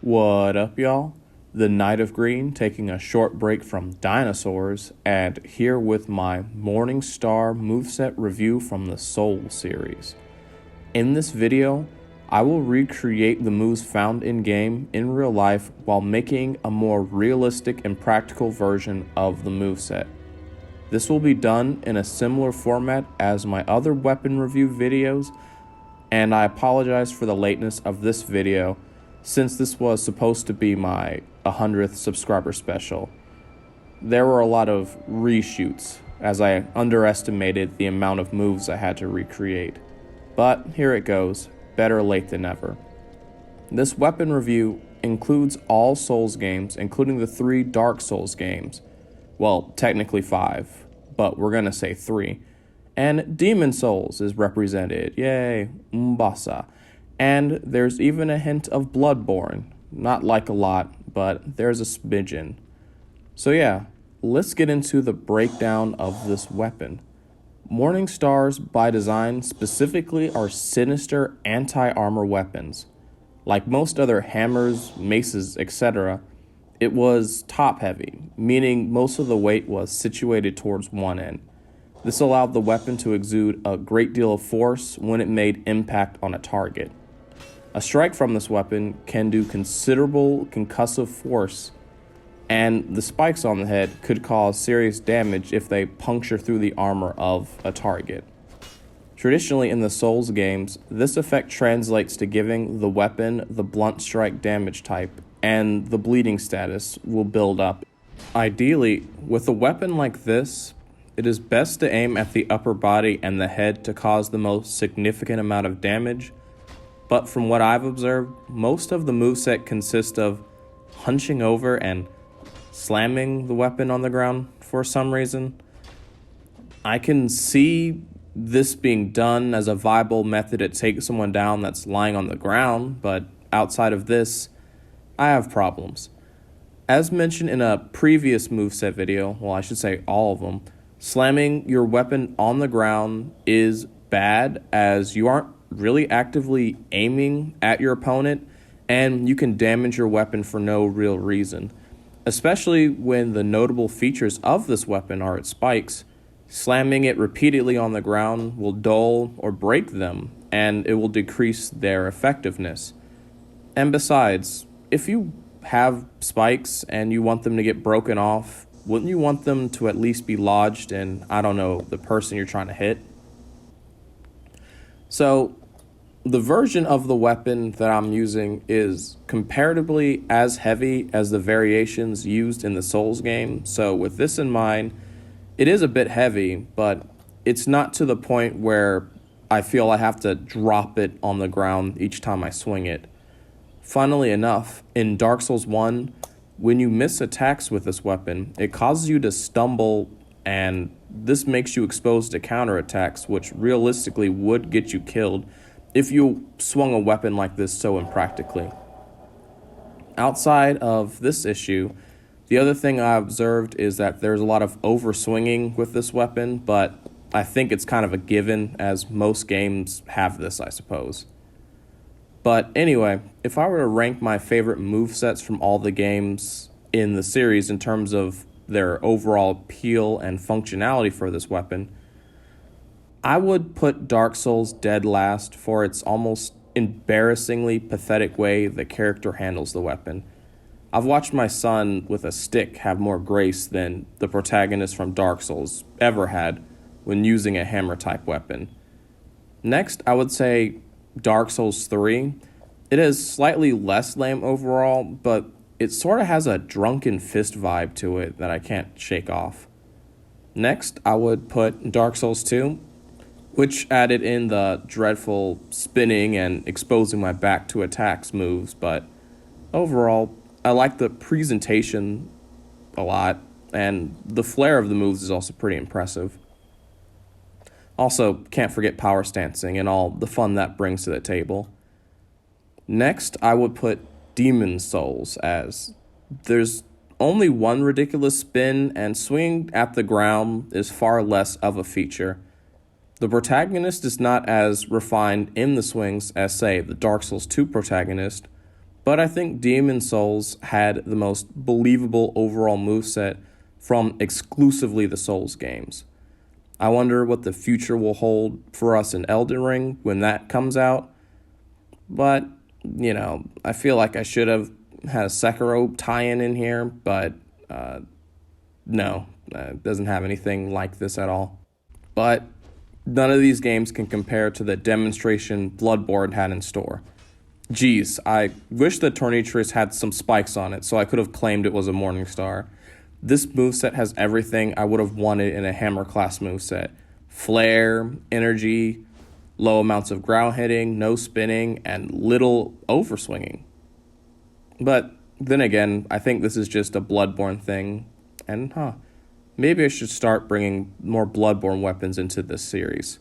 What up, y'all? The Knight of Green taking a short break from dinosaurs, and here with my Morningstar moveset review from the Soul series. In this video, I will recreate the moves found in-game in real life while making a more realistic and practical version of the moveset. This will be done in a similar format as my other weapon review videos, and I apologize for the lateness of this video since this was supposed to be my 100th subscriber special. There were a lot of reshoots as I underestimated the amount of moves I had to recreate. But here it goes, better late than never. This weapon review includes all Souls games, including the 3 Dark Souls games. Well, technically 5, but we're gonna say 3. And Demon Souls is represented, yay, Mbasa. And there's even a hint of Bloodborne. Not like a lot, but there's a smidgen. So yeah, let's get into the breakdown of this weapon. Morningstars, by design, specifically are sinister anti-armor weapons. Like most other hammers, maces, etc., it was top-heavy, meaning most of the weight was situated towards one end. This allowed the weapon to exude a great deal of force when it made impact on a target. A strike from this weapon can do considerable concussive force, and the spikes on the head could cause serious damage if they puncture through the armor of a target. Traditionally in the Souls games, this effect translates to giving the weapon the blunt strike damage type, and the bleeding status will build up. Ideally, with a weapon like this, it is best to aim at the upper body and the head to cause the most significant amount of damage. But from what I've observed, most of the moveset consists of hunching over and slamming the weapon on the ground for some reason. I can see this being done as a viable method to take someone down that's lying on the ground, but outside of this, I have problems. As mentioned in a previous moveset video, well, I should say all of them, slamming your weapon on the ground is bad as you aren't really actively aiming at your opponent, and you can damage your weapon for no real reason. Especially when the notable features of this weapon are its spikes, slamming it repeatedly on the ground will dull or break them, and it will decrease their effectiveness. And besides, if you have spikes and you want them to get broken off, wouldn't you want them to at least be lodged in, I don't know, the person you're trying to hit? So, the version of the weapon that I'm using is comparatively as heavy as the variations used in the Souls game, so with this in mind, it is a bit heavy, but it's not to the point where I feel I have to drop it on the ground each time I swing it. Funnily enough, in Dark Souls 1, when you miss attacks with this weapon, it causes you to stumble, and this makes you exposed to counterattacks, which realistically would get you killed if you swung a weapon like this so impractically. Outside of this issue, the other thing I observed is that there's a lot of overswinging with this weapon, but I think it's kind of a given as most games have this, I suppose. But anyway, if I were to rank my favorite movesets from all the games in the series in terms of their overall appeal and functionality for this weapon, I would put Dark Souls dead last for its almost embarrassingly pathetic way the character handles the weapon. I've watched my son with a stick have more grace than the protagonist from Dark Souls ever had when using a hammer-type weapon. Next, I would say Dark Souls 3. It is slightly less lame overall, but it sort of has a drunken fist vibe to it that I can't shake off. Next, I would put Dark Souls 2, which added in the dreadful spinning and exposing my back to attacks moves, but overall, I like the presentation a lot, and the flair of the moves is also pretty impressive. Also, can't forget power stancing and all the fun that brings to the table. Next, I would put Demon Souls, as there's only one ridiculous spin, and swinging at the ground is far less of a feature. The protagonist is not as refined in the swings as, say, the Dark Souls 2 protagonist, But I think Demon Souls had the most believable overall moveset from exclusively the Souls games. I wonder what the future will hold for us in Elden Ring when that comes out. But, I feel like I should have had a Sekiro tie-in in here, but no, it doesn't have anything like this at all. But none of these games can compare to the demonstration Bloodborne had in store. Geez, I wish the Tornitrus had some spikes on it so I could have claimed it was a Morning Star. This moveset has everything I would have wanted in a Hammer class moveset. Flare, energy, low amounts of ground hitting, no spinning, and little overswinging. But then again, I think this is just a Bloodborne thing, and maybe I should start bringing more Bloodborne weapons into this series.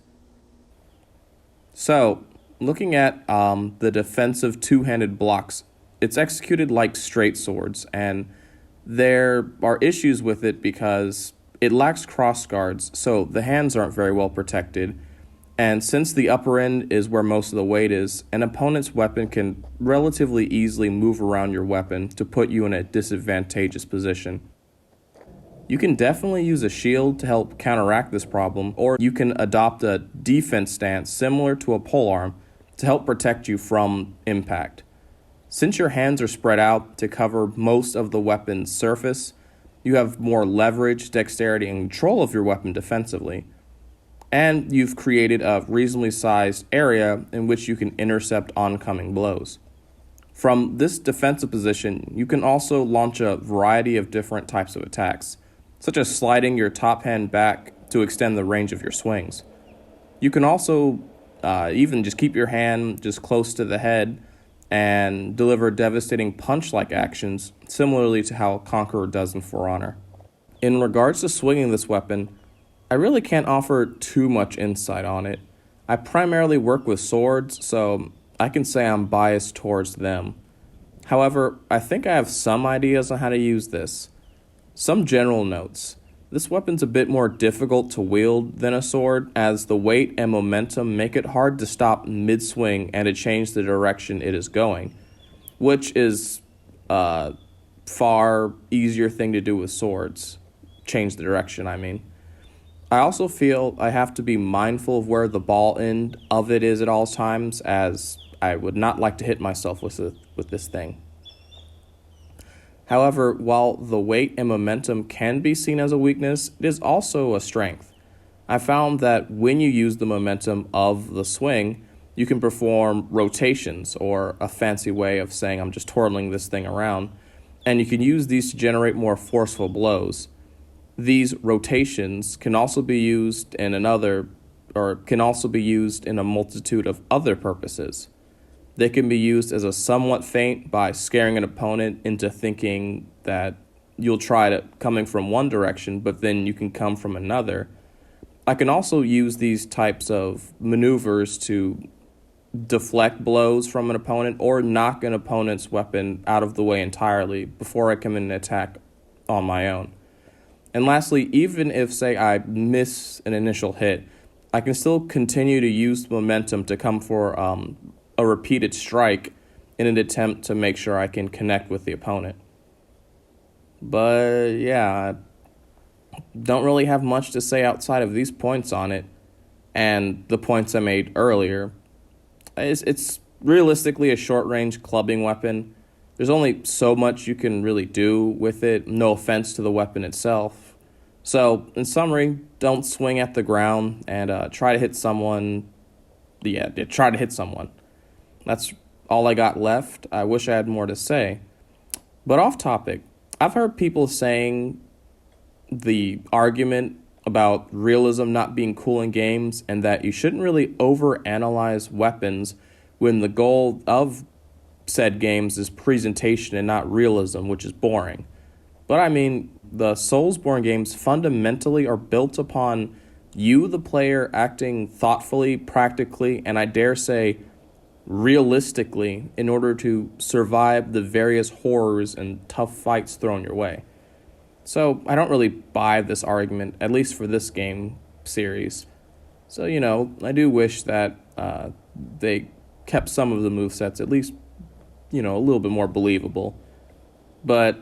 So, looking at the defensive two-handed blocks, it's executed like straight swords, and there are issues with it because it lacks cross guards, so the hands aren't very well protected. And since the upper end is where most of the weight is, an opponent's weapon can relatively easily move around your weapon to put you in a disadvantageous position. You can definitely use a shield to help counteract this problem, or you can adopt a defense stance similar to a polearm to help protect you from impact. Since your hands are spread out to cover most of the weapon's surface, you have more leverage, dexterity, and control of your weapon defensively. And you've created a reasonably sized area in which you can intercept oncoming blows. From this defensive position, you can also launch a variety of different types of attacks, such as sliding your top hand back to extend the range of your swings. You can also even just keep your hand just close to the head and deliver devastating punch-like actions, similarly to how Conqueror does in For Honor. In regards to swinging this weapon, I really can't offer too much insight on it. I primarily work with swords, so I can say I'm biased towards them. However, I think I have some ideas on how to use this. Some general notes. This weapon's a bit more difficult to wield than a sword, as the weight and momentum make it hard to stop mid-swing and to change the direction it is going, which is a far easier thing to do with swords. Change the direction, I mean. I also feel I have to be mindful of where the ball end of it is at all times, as I would not like to hit myself with this thing. However, while the weight and momentum can be seen as a weakness, it is also a strength. I found that when you use the momentum of the swing, you can perform rotations, or a fancy way of saying I'm just twirling this thing around, and you can use these to generate more forceful blows. These rotations can also be used in a multitude of other purposes. They can be used as a somewhat feint by scaring an opponent into thinking that you'll try to coming from one direction, but then you can come from another. I can also use these types of maneuvers to deflect blows from an opponent or knock an opponent's weapon out of the way entirely before I come in and attack on my own. And lastly, even if, say, I miss an initial hit, I can still continue to use momentum to come for a repeated strike in an attempt to make sure I can connect with the opponent. But yeah, I don't really have much to say outside of these points on it and the points I made earlier. It's realistically a short-range clubbing weapon. There's only so much you can really do with it, no offense to the weapon itself. So, in summary, don't swing at the ground and try to hit someone. Try to hit someone. That's all I got left. I wish I had more to say. But off topic, I've heard people saying the argument about realism not being cool in games and that you shouldn't really overanalyze weapons when the goal of said games is presentation and not realism, which is boring. But I mean, the Soulsborne games fundamentally are built upon you, the player, acting thoughtfully, practically, and I dare say realistically in order to survive the various horrors and tough fights thrown your way. So I don't really buy this argument, at least for this game series. So, I do wish that they kept some of the movesets at least a little bit more believable. But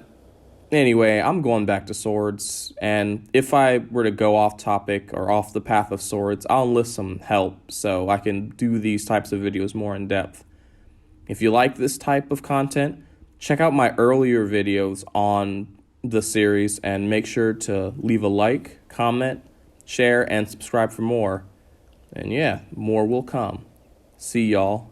anyway, I'm going back to swords, and if I were to go off topic or off the path of swords, I'll enlist some help so I can do these types of videos more in depth. If you like this type of content, check out my earlier videos on the series and make sure to leave a like, comment, share, and subscribe for more. And yeah, more will come. See y'all.